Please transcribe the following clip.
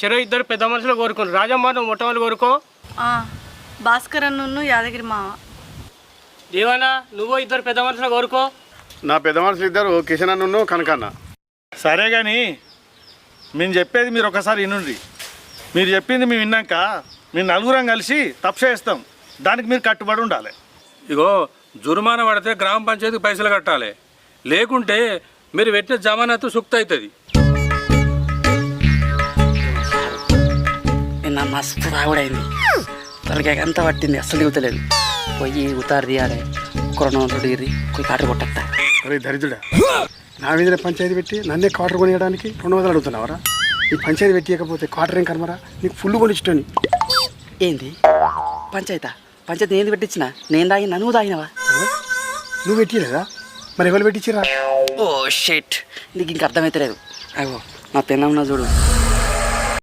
చెరో ఇద్దరు పెద్ద మనుషులు కోరుకున్నారు. రాజమ్మ నువ్వు మొట్టమొదటి కోరుకో. భాస్కర్ అన్ను యాదగిరి మావ. దేవనా నువ్వు ఇద్దరు పెద్ద మనుషులు కోరుకో. నా పెద్ద మనుషులు ఇద్దరు కిషన్ అన్ను కనకన్న. సరే కానీ మేము చెప్పేది మీరు ఒకసారి వినండి. మీరు చెప్పింది మేము విన్నాక మేము నలుగురం కలిసి తప్పు చేస్తాం. దానికి మీరు కట్టుబడి ఉండాలి. ఇగో జుర్మానా పడితే గ్రామ పంచాయతీకి పైసలు కట్టాలి, లేకుంటే మీరు పెట్టిన జమానత్ సుక్త అవుతుంది. నిన్న మస్తు రావుడైంది, తలకాయ అంతా పట్టింది, అస్సలు దిగుతలేదు. పోయి ఉతారు తీయాలి, కొరణ ఇరి పోయి కాటర్ కొట్టేస్తా. అరే దరిద్రుడా, నా మీద పంచాయతీ పెట్టి నన్నే క్వార్టర్ కొనియడానికి 200 అడుగుతున్నావరా? ఈ పంచాయతీ పెట్టియకపోతే క్వార్టర్ ఏం కర్మరా? నీకు ఫుల్ కొనిచ్చుటని. ఏంది పంచాయతీ ఏంది పెట్టించిన? నేను తాగినా నువ్వు తాగినవా? నువ్వు పెట్టియలేదా? మరి ఎవరు పెట్టించిరా? ఓ షెట్, నీకు ఇంక అర్థమైతే లేదు. అగో నా పెన్నమ్మ చూడు,